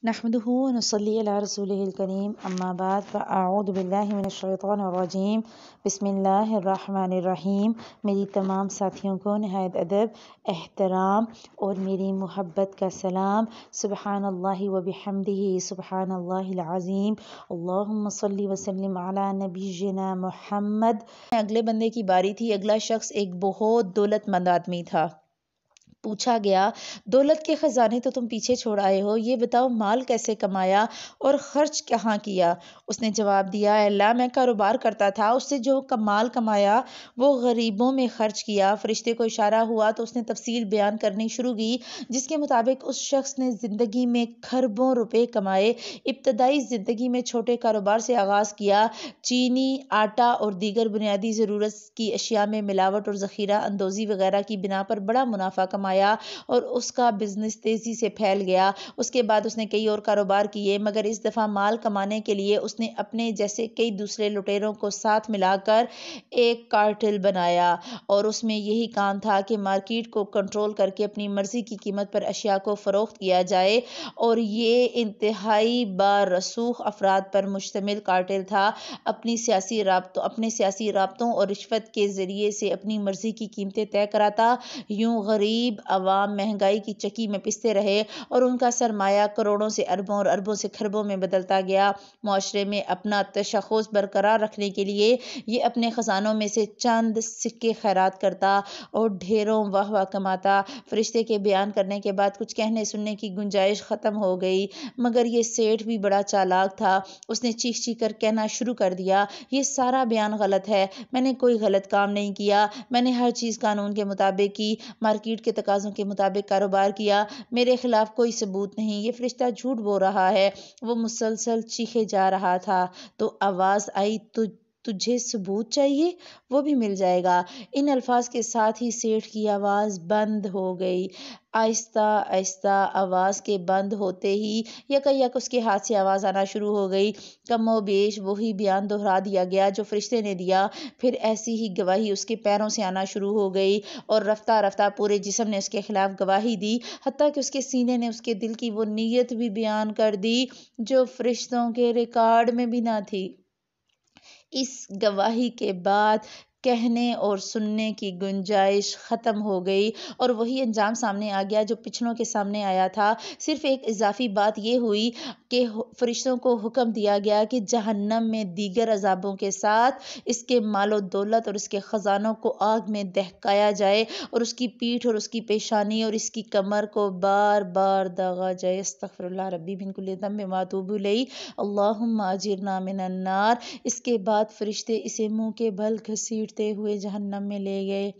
نحمده ونصلي على رسوله الكريم اما بعد فاعوذ باللہ من الشیطان الرجیم بسم اللہ الرحمن الرحیم۔ میری تمام ساتھیوں کو نہایت ادب، احترام اور میری محبت کا سلام۔ سبحان اللہ وبحمدہ سبحان اللہ العظیم، اللہم صلی وسلم علی نبینا محمد۔ اگلے بندے کی باری تھی۔ اگلا شخص ایک بہت دولت مند آدمی تھا۔ پوچھا گیا، دولت کے خزانے تو تم پیچھے چھوڑ آئے ہو، یہ بتاؤ مال کیسے کمایا اور خرچ کہاں کیا؟ اس نے جواب دیا، اے اللہ میں کاروبار کرتا تھا، اس سے جو مال کمایا وہ غریبوں میں خرچ کیا۔ فرشتے کو اشارہ ہوا تو اس نے تفصیل بیان کرنی شروع کی، جس کے مطابق اس شخص نے زندگی میں کھربوں روپے کمائے۔ ابتدائی زندگی میں چھوٹے کاروبار سے آغاز کیا، چینی، آٹا اور دیگر بنیادی ضرورت کی اشیاء میں ملاوٹ اور ذخیرہ اندوزی وغیرہ کی بنا پر بڑا منافع کمایا اور اس کا بزنس تیزی سے پھیل گیا۔ اس کے بعد اس نے کئی اور کاروبار کیے، مگر اس دفعہ مال کمانے کے لیے اس نے اپنے جیسے کئی دوسرے لٹیروں کو ساتھ ملا کر ایک کارٹل بنایا، اور اس میں یہی کام تھا کہ مارکیٹ کو کنٹرول کر کے اپنی مرضی کی قیمت پر اشیاء کو فروخت کیا جائے، اور یہ انتہائی بارسوخ افراد پر مشتمل کارٹل تھا۔ اپنے سیاسی رابطوں اور رشوت کے ذریعے سے اپنی مرضی کی قیمتیں طے کراتا۔ یوں غریب عوام مہنگائی کی چکی میں پستے رہے اور ان کا سرمایہ کروڑوں سے اربوں اور اربوں سے کھربوں میں بدلتا گیا۔ معاشرے میں اپنا تشخص برقرار رکھنے کے لیے یہ اپنے خزانوں میں سے چند سکے خیرات کرتا اور ڈھیروں واہ واہ کماتا۔ فرشتے کے بیان کرنے کے بعد کچھ کہنے سننے کی گنجائش ختم ہو گئی، مگر یہ سیٹھ بھی بڑا چالاک تھا۔ اس نے چیخ چیخ کر کہنا شروع کر دیا، یہ سارا بیان غلط ہے، میں نے کوئی غلط کام نہیں کیا، میں نے ہر چیز قانون کے مطابق کی، مارکیٹ کے تقاضوں کے مطابق کاروبار کیا، میرے خلاف کوئی ثبوت نہیں، یہ فرشتہ جھوٹ بول رہا ہے۔ وہ مسلسل چیخے جا رہا تھا تو آواز آئی، تجھے ثبوت چاہیے؟ وہ بھی مل جائے گا۔ ان الفاظ کے ساتھ ہی سیٹھ کی آواز بند ہو گئی۔ آہستہ آہستہ آواز کے بند ہوتے ہی یک اس کے ہاتھ سے آواز آنا شروع ہو گئی۔ کم و بیش وہی بیان دہرا دیا گیا جو فرشتے نے دیا۔ پھر ایسی ہی گواہی اس کے پیروں سے آنا شروع ہو گئی، اور رفتہ رفتہ پورے جسم نے اس کے خلاف گواہی دی، حتیٰ کہ اس کے سینے نے اس کے دل کی وہ نیت بھی بیان کر دی جو فرشتوں کے ریکارڈ میں بھی نہ تھی۔ اس گواہی کے بعد کہنے اور سننے کی گنجائش ختم ہو گئی اور وہی انجام سامنے آ گیا جو پچھلوں کے سامنے آیا تھا۔ صرف ایک اضافی بات یہ ہوئی کہ فرشتوں کو حکم دیا گیا کہ جہنم میں دیگر عذابوں کے ساتھ اس کے مال و دولت اور اس کے خزانوں کو آگ میں دہکایا جائے، اور اس کی پیٹھ اور اس کی پیشانی اور اس کی کمر کو بار بار داغا جائے۔ استغفر اللہ ربی من کل ذنب و اتوب الیہ، اللہم اجرنا من النار۔ اس کے بعد فرشتے اسے منہ کے بل گھسیٹتے ہوئے جہنم میں لے گئے۔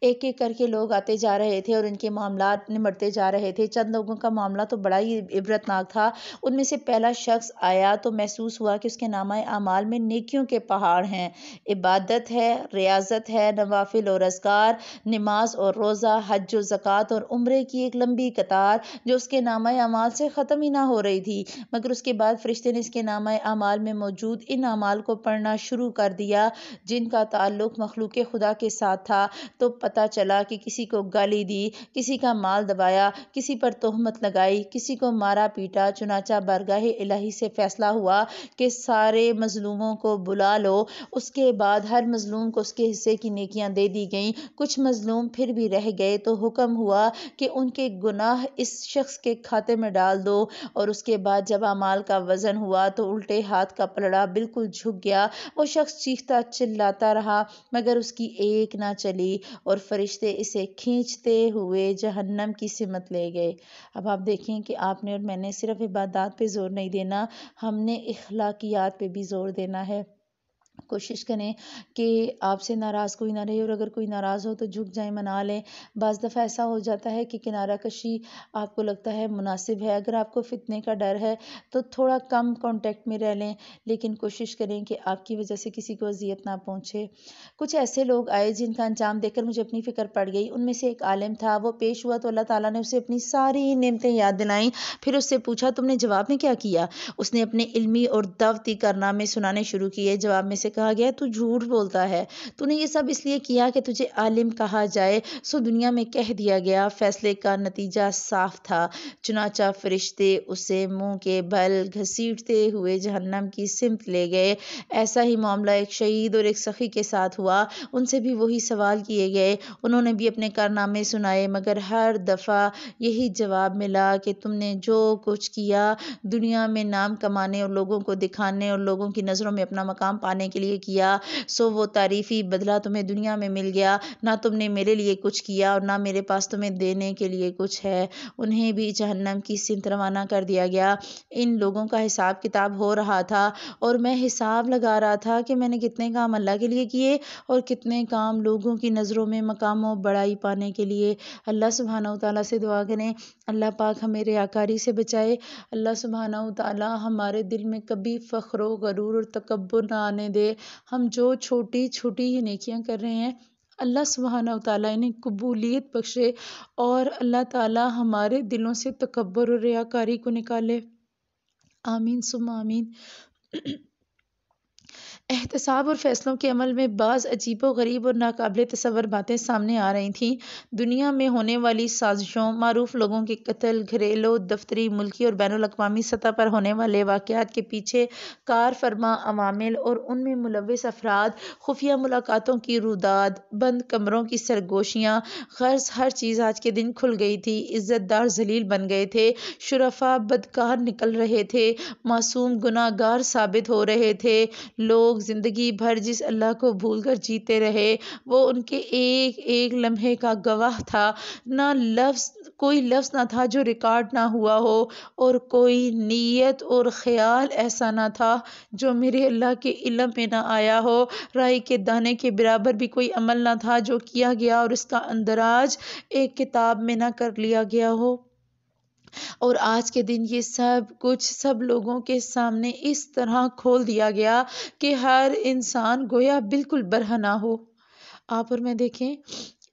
ایک ایک کر کے لوگ آتے جا رہے تھے اور ان کے معاملات نمٹتے جا رہے تھے۔ چند لوگوں کا معاملہ تو بڑا ہی عبرتناک تھا۔ ان میں سے پہلا شخص آیا تو محسوس ہوا کہ اس کے نامہ اعمال میں نیکیوں کے پہاڑ ہیں، عبادت ہے، ریاضت ہے، نوافل اور اذکار، نماز اور روزہ، حج و زکوٰۃ اور عمرے کی ایک لمبی قطار جو اس کے نامہ اعمال سے ختم ہی نہ ہو رہی تھی۔ مگر اس کے بعد فرشتے نے اس کے نامہ اعمال میں موجود ان اعمال کو پڑھنا شروع کر دیا جن کا تعلق مخلوق خدا کے ساتھ تھا، تو پتہ چلا کہ کسی کو گالی دی، کسی کا مال دبایا، کسی پر تہمت لگائی، کسی کو مارا پیٹا۔ چنانچہ بارگاہ الہی سے فیصلہ ہوا کہ سارے مظلوموں کو بلا لو۔ اس کے بعد ہر مظلوم کو اس کے حصے کی نیکیاں دے دی گئیں۔ کچھ مظلوم پھر بھی رہ گئے تو حکم ہوا کہ ان کے گناہ اس شخص کے کھاتے میں ڈال دو، اور اس کے بعد جب اعمال کا وزن ہوا تو الٹے ہاتھ کا پلڑا بالکل جھک گیا۔ وہ شخص چیختا چلاتا رہا مگر اس کی ایک نہ چلی، اور فرشتے اسے کھینچتے ہوئے جہنم کی سمت لے گئے۔ اب آپ دیکھیں کہ آپ نے اور میں نے صرف عبادات پہ زور نہیں دینا، ہم نے اخلاقیات پہ بھی زور دینا ہے۔ کوشش کریں کہ آپ سے ناراض کوئی نہ رہے، اور اگر کوئی ناراض ہو تو جھک جائیں، منا لیں۔ بعض دفعہ ایسا ہو جاتا ہے کہ کنارہ کشی آپ کو لگتا ہے مناسب ہے، اگر آپ کو فتنے کا ڈر ہے تو تھوڑا کم کانٹیکٹ میں رہ لیں، لیکن کوشش کریں کہ آپ کی وجہ سے کسی کو اذیت نہ پہنچے۔ کچھ ایسے لوگ آئے جن کا انجام دیکھ کر مجھے اپنی فکر پڑ گئی۔ ان میں سے ایک عالم تھا، وہ پیش ہوا تو اللہ تعالیٰ نے اسے اپنی ساری نعمتیں یاد دلائیں۔ پھر اس سے پوچھا، تم نے جواب میں کیا کیا؟ اس نے اپنے علمی اور دعوتی کارنامے سنانے شروع کیے۔ جواب میں سے سے کہا گیا تو جھوٹ بولتا ہے، تو نے یہ سب اس لیے کیا کہ تجھے عالم کہا جائے، سو دنیا میں کہہ دیا گیا۔ فیصلے کا نتیجہ صاف تھا، چنانچہ فرشتے اسے منہ کے بل گھسیٹتے ہوئے جہنم کی سمت لے گئے۔ ایسا ہی معاملہ ایک شہید اور ایک سخی کے ساتھ ہوا، ان سے بھی وہی سوال کیے گئے، انہوں نے بھی اپنے کارنامے سنائے، مگر ہر دفعہ یہی جواب ملا کہ تم نے جو کچھ کیا دنیا میں نام کمانے اور لوگوں کو دکھانے اور لوگوں کی نظروں میں اپنا مقام پانے کے لیے کیا، سو وہ تعریفی بدلہ تمہیں دنیا میں مل گیا، نہ تم نے میرے لیے کچھ کیا اور نہ میرے پاس تمہیں دینے کے لیے کچھ ہے۔ انہیں بھی جہنم کی سمت روانہ کر دیا گیا۔ ان لوگوں کا حساب کتاب ہو رہا تھا اور میں حساب لگا رہا تھا کہ میں نے کتنے کام اللہ کے لیے کیے اور کتنے کام لوگوں کی نظروں میں مقام و بڑائی پانے کے لیے۔ اللہ سبحانہ وتعالیٰ سے دعا کریں اللہ پاک ہمیں ریاکاری سے بچائے، اللہ سبحانہ وتعالیٰ ہمارے دل میں کبھی فخر و غرور اور تکبر نہ آنے دے۔ ہم جو چھوٹی چھوٹی یہ نیکیاں کر رہے ہیں اللہ سبحانہ وتعالیٰ انہیں قبولیت بخشے اور اللہ تعالیٰ ہمارے دلوں سے تکبر اور ریاکاری کو نکالے، آمین ثم آمین۔ احتساب اور فیصلوں کے عمل میں بعض عجیب و غریب اور ناقابل تصور باتیں سامنے آ رہی تھیں۔ دنیا میں ہونے والی سازشوں، معروف لوگوں کے قتل، گھریلو، دفتری، ملکی اور بین الاقوامی سطح پر ہونے والے واقعات کے پیچھے کار فرما عوامل اور ان میں ملوث افراد، خفیہ ملاقاتوں کی روداد، بند کمروں کی سرگوشیاں، غرض ہر چیز آج کے دن کھل گئی تھی۔ عزت دار ذلیل بن گئے تھے، شرفاء بدکار نکل رہے تھے، معصوم گناہ گار ثابت ہو رہے تھے۔ لوگ زندگی بھر جس اللہ کو بھول کر جیتے رہے وہ ان کے ایک ایک لمحے کا گواہ تھا۔ کوئی لفظ نہ تھا جو ریکارڈ نہ ہوا ہو اور کوئی نیت اور خیال ایسا نہ تھا جو میرے اللہ کے علم میں نہ آیا ہو۔ رائی کے دانے کے برابر بھی کوئی عمل نہ تھا جو کیا گیا اور اس کا اندراج ایک کتاب میں نہ کر لیا گیا ہو۔ اور آج کے دن یہ سب کچھ سب لوگوں کے سامنے اس طرح کھول دیا گیا کہ ہر انسان گویا بالکل برہنہ ہو۔ آپ اور میں دیکھیں،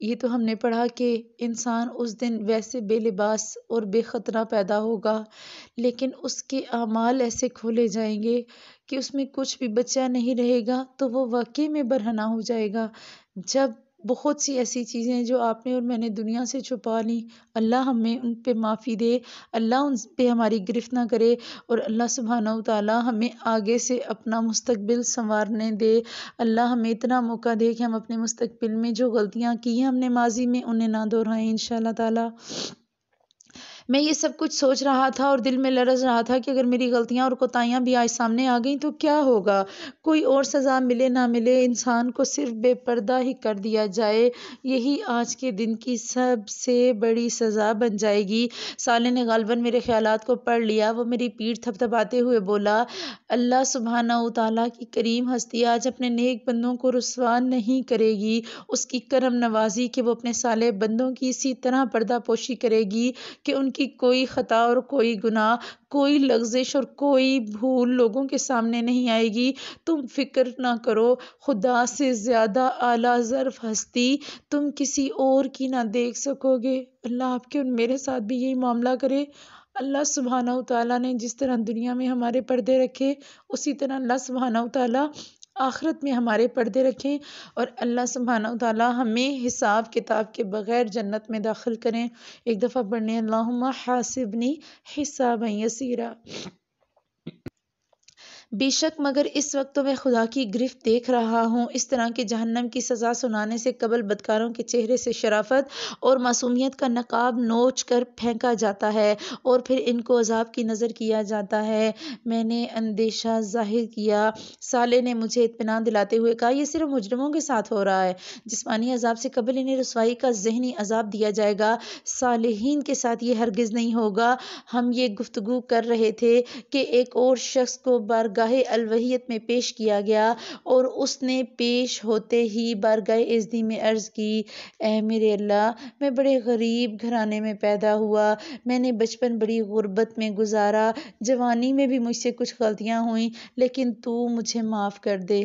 یہ تو ہم نے پڑھا کہ انسان اس دن ویسے بے لباس اور بے خطرہ پیدا ہوگا، لیکن اس کے اعمال ایسے کھولے جائیں گے کہ اس میں کچھ بھی بچا نہیں رہے گا، تو وہ واقعی میں برہنہ ہو جائے گا۔ جب بہت سی ایسی چیزیں جو آپ نے اور میں نے دنیا سے چھپا لی، اللہ ہمیں ان پہ معافی دے، اللہ ان پہ ہماری گرفت نہ کرے اور اللہ سبحانہ وتعالی ہمیں آگے سے اپنا مستقبل سنوارنے دے۔ اللہ ہمیں اتنا موقع دے کہ ہم اپنے مستقبل میں جو غلطیاں کی ہیں ہم نے ماضی میں انہیں نہ دہرائیں انشاءاللہ تعالی۔ میں یہ سب کچھ سوچ رہا تھا اور دل میں لرز رہا تھا کہ اگر میری غلطیاں اور کوتاہیاں بھی آج سامنے آ گئیں تو کیا ہوگا؟ کوئی اور سزا ملے نہ ملے، انسان کو صرف بے پردہ ہی کر دیا جائے، یہی آج کے دن کی سب سے بڑی سزا بن جائے گی۔ سالے نے غالباً میرے خیالات کو پڑھ لیا، وہ میری پیٹھ تھپتھپاتے ہوئے بولا، اللہ سبحانہ وتعالیٰ کی کریم ہستی آج اپنے نیک بندوں کو رسوا نہیں کرے گی، اس کی کرم نوازی کہ وہ اپنے صالح بندوں کی اسی طرح پردہ پوشی کرے گی کہ ان کی کوئی خطا اور کوئی گناہ، کوئی لغزش اور کوئی بھول لوگوں کے سامنے نہیں آئے گی۔ تم فکر نہ کرو، خدا سے زیادہ اعلیٰ ظرف ہستی تم کسی اور کی نہ دیکھ سکو گے۔ اللہ آپ کے اور میرے ساتھ بھی یہی معاملہ کرے۔ اللہ سبحانہ وتعالیٰ نے جس طرح دنیا میں ہمارے پردے رکھے اسی طرح اللہ سبحانہ وتعالیٰ آخرت میں ہمارے پردے رکھیں اور اللہ سبحانہ وتعالیٰ ہمیں حساب کتاب کے بغیر جنت میں داخل کریں۔ ایک دفعہ پڑھنے اللہم حاسبنی حسابا یسیرا۔ بے شک مگر اس وقت تو میں خدا کی گرفت دیکھ رہا ہوں، اس طرح کے جہنم کی سزا سنانے سے قبل بدکاروں کے چہرے سے شرافت اور معصومیت کا نقاب نوچ کر پھینکا جاتا ہے اور پھر ان کو عذاب کی نظر کیا جاتا ہے۔ میں نے اندیشہ ظاہر کیا، صالح نے مجھے اطمینان دلاتے ہوئے کہا، یہ صرف مجرموں کے ساتھ ہو رہا ہے، جسمانی عذاب سے قبل انہیں رسوائی کا ذہنی عذاب دیا جائے گا، صالحین کے ساتھ یہ ہرگز نہیں ہوگا۔ ہم یہ گفتگو کر رہے تھے کہ ایک اور شخص کو بارگاہ الوہیت میں پیش کیا گیا اور اس نے پیش ہوتے ہی بارگاہ عزتی میں عرض کی، اے میرے اللہ، میں بڑے غریب گھرانے میں پیدا ہوا، میں نے بچپن بڑی غربت میں گزارا، جوانی میں بھی مجھ سے کچھ غلطیاں ہوئیں، لیکن تو مجھے معاف کر دے۔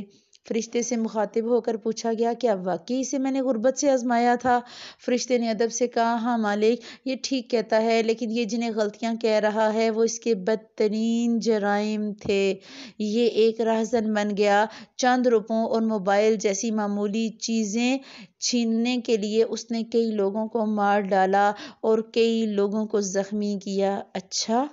فرشتے سے مخاطب ہو کر پوچھا گیا کیا واقعی اسے میں نے غربت سے آزمایا تھا؟ فرشتے نے ادب سے کہا ہاں مالک، یہ ٹھیک کہتا ہے، لیکن یہ جنہیں غلطیاں کہہ رہا ہے وہ اس کے بدترین جرائم تھے۔ یہ ایک راہزن بن گیا۔ چند روپوں اور موبائل جیسی معمولی چیزیں چھیننے کے لیے اس نے کئی لوگوں کو مار ڈالا اور کئی لوگوں کو زخمی کیا۔ اچھا؟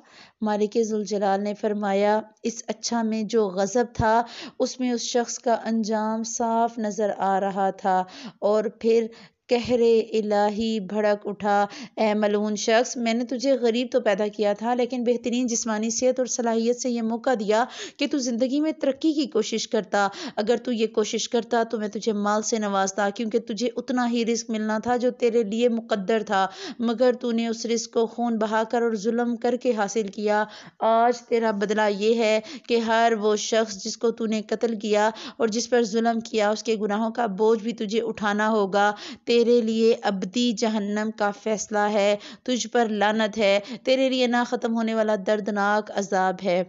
مالک ذوالجلال نے فرمایا اس اچھا میں جو غضب تھا اس میں اس شخص کا انجام صاف نظر آ رہا تھا، اور پھر قہر الہی بھڑک اٹھا، اے ملعون شخص، میں نے تجھے غریب تو پیدا کیا تھا لیکن بہترین جسمانی صحت اور صلاحیت سے یہ موقع دیا کہ تو زندگی میں ترقی کی کوشش کرتا۔ اگر تو یہ کوشش کرتا تو میں تجھے مال سے نوازتا، کیونکہ تجھے اتنا ہی رزق ملنا تھا جو تیرے لیے مقدر تھا، مگر تو نے اس رزق کو خون بہا کر اور ظلم کر کے حاصل کیا۔ آج تیرا بدلہ یہ ہے کہ ہر وہ شخص جس کو تو نے قتل کیا اور جس پر ظلم کیا اس کے گناہوں کا بوجھ بھی تجھے اٹھانا ہوگا۔ تیرے لیے ابدی جہنم کا فیصلہ ہے، تجھ پر لعنت ہے، تیرے لیے نہ ختم ہونے والا دردناک عذاب ہے۔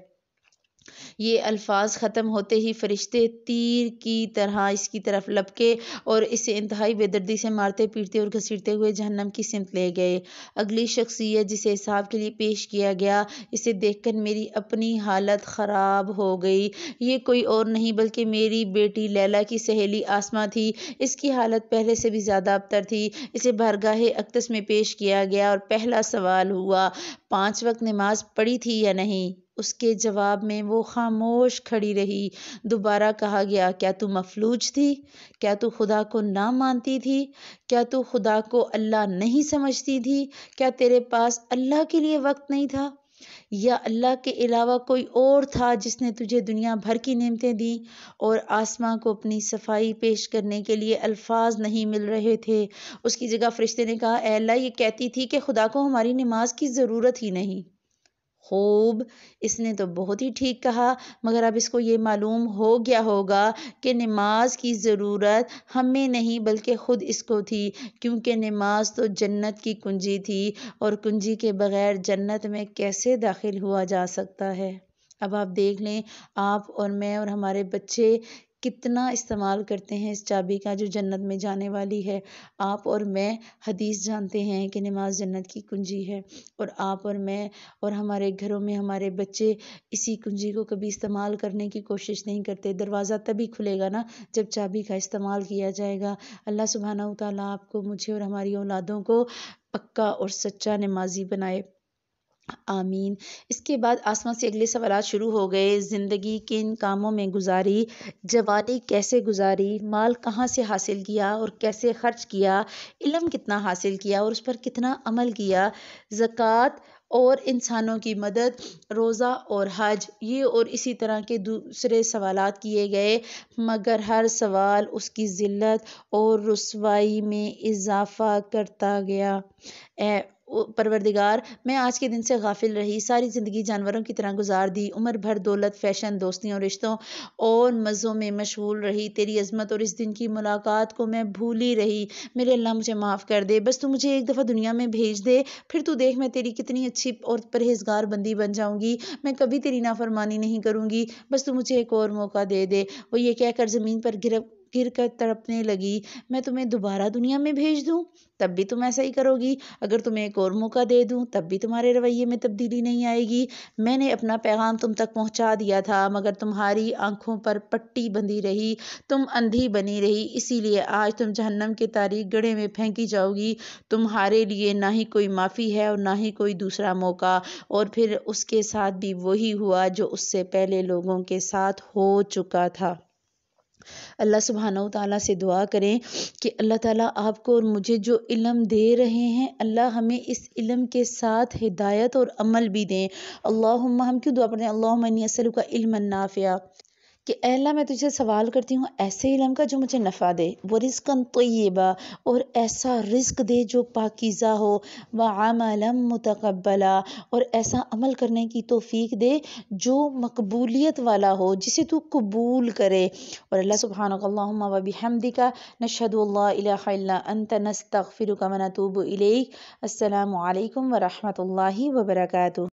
یہ الفاظ ختم ہوتے ہی فرشتے تیر کی طرح اس کی طرف لپکے اور اسے انتہائی بے دردی سے مارتے پیٹتے اور گھسیٹتے ہوئے جہنم کی سمت لے گئے۔ اگلی شخصیت جسے حساب کے لیے پیش کیا گیا، اسے دیکھ کر میری اپنی حالت خراب ہو گئی۔ یہ کوئی اور نہیں بلکہ میری بیٹی لیلا کی سہیلی آسماء تھی۔ اس کی حالت پہلے سے بھی زیادہ ابتر تھی۔ اسے بارگاہ اقدس میں پیش کیا گیا اور پہلا سوال ہوا 5 وقت نماز پڑھی تھی یا نہیں؟ اس کے جواب میں وہ خاموش کھڑی رہی۔ دوبارہ کہا گیا کیا تو مفلوج تھی؟ کیا تو خدا کو نہ مانتی تھی؟ کیا تو خدا کو اللہ نہیں سمجھتی تھی؟ کیا تیرے پاس اللہ کے لیے وقت نہیں تھا؟ یا اللہ کے علاوہ کوئی اور تھا جس نے تجھے دنیا بھر کی نعمتیں دیں؟ اور آسماء کو اپنی صفائی پیش کرنے کے لیے الفاظ نہیں مل رہے تھے۔ اس کی جگہ فرشتے نے کہا اے اللہ، یہ کہتی تھی کہ خدا کو ہماری نماز کی ضرورت ہی نہیں۔ خوب، اس نے تو بہت ہی ٹھیک کہا، مگر اب اس کو یہ معلوم ہو گیا ہوگا کہ نماز کی ضرورت ہمیں نہیں بلکہ خود اس کو تھی، کیونکہ نماز تو جنت کی کنجی تھی، اور کنجی کے بغیر جنت میں کیسے داخل ہوا جا سکتا ہے؟ اب آپ دیکھ لیں، آپ اور میں اور ہمارے بچے کتنا استعمال کرتے ہیں اس چابی کا جو جنت میں جانے والی ہے۔ آپ اور میں حدیث جانتے ہیں کہ نماز جنت کی کنجی ہے، اور آپ اور میں اور ہمارے گھروں میں ہمارے بچے اسی کنجی کو کبھی استعمال کرنے کی کوشش نہیں کرتے۔ دروازہ تبھی کھلے گا نا جب چابی کا استعمال کیا جائے گا۔ اللہ سبحانہ و تعالیٰ آپ کو، مجھے اور ہماری اولادوں کو پکا اور سچا نمازی بنائے، آمین۔ اس کے بعد آسماء سے اگلے سوالات شروع ہو گئے۔ زندگی کن کاموں میں گزاری؟ جوانی کیسے گزاری؟ مال کہاں سے حاصل کیا اور کیسے خرچ کیا؟ علم کتنا حاصل کیا اور اس پر کتنا عمل کیا؟ زکوٰۃ اور انسانوں کی مدد، روزہ اور حج، یہ اور اسی طرح کے دوسرے سوالات کیے گئے، مگر ہر سوال اس کی ذلت اور رسوائی میں اضافہ کرتا گیا۔ اے پروردگار، میں آج کے دن سے غافل رہی، ساری زندگی جانوروں کی طرح گزار دی، عمر بھر دولت، فیشن، دوستیوں، رشتوں اور مزوں میں مشغول رہی، تیری عظمت اور اس دن کی ملاقات کو میں بھولی رہی۔ میرے اللہ مجھے معاف کر دے، بس تو مجھے ایک دفعہ دنیا میں بھیج دے، پھر تو دیکھ میں تیری کتنی اچھی اور پرہیزگار بندی بن جاؤں گی، میں کبھی تیری نافرمانی نہیں کروں گی، بس تو مجھے ایک اور موقع دے دے۔ وہ یہ کہہ کر زمین پر گر کر تڑپنے لگی۔ میں تمہیں دوبارہ دنیا میں بھیج دوں تب بھی تم ایسا ہی کرو گی، اگر تمہیں ایک اور موقع دے دوں تب بھی تمہارے رویے میں تبدیلی نہیں آئے گی۔ میں نے اپنا پیغام تم تک پہنچا دیا تھا، مگر تمہاری آنکھوں پر پٹی بندھی رہی، تم اندھی بنی رہی، اسی لیے آج تم جہنم کے تاریک گڑھے میں پھینکی جاؤ گی۔ تمہارے لیے نہ ہی کوئی معافی ہے اور نہ ہی کوئی دوسرا موقع۔ اور پھر اس کے ساتھ بھی وہی ہوا جو اس سے پہلے لوگوں کے ساتھ ہو چکا تھا۔ اللہ سبحانہ و تعالیٰ سے دعا کریں کہ اللہ تعالیٰ آپ کو اور مجھے جو علم دے رہے ہیں، اللہ ہمیں اس علم کے ساتھ ہدایت اور عمل بھی دیں۔ اللہم، ہم کیوں دعا پڑھتے ہیں؟ اللہم انی اسألک علما نافعا، کہ اے اللہ میں تجھے سوال کرتی ہوں ایسے علم کا جو مجھے نفع دے، ورزقا طیبا، اور ایسا رزق دے جو پاکیزہ ہو، وعملا متقبلا، اور ایسا عمل کرنے کی توفیق دے جو مقبولیت والا ہو، جسے تو قبول کرے۔ اور اللہ سبحانک اللہم و بحمدک نشہد ان لا الہ الا انت نستغفرک و نتوب الیک۔ السلام علیکم ورحمۃ اللہ وبرکاتہ۔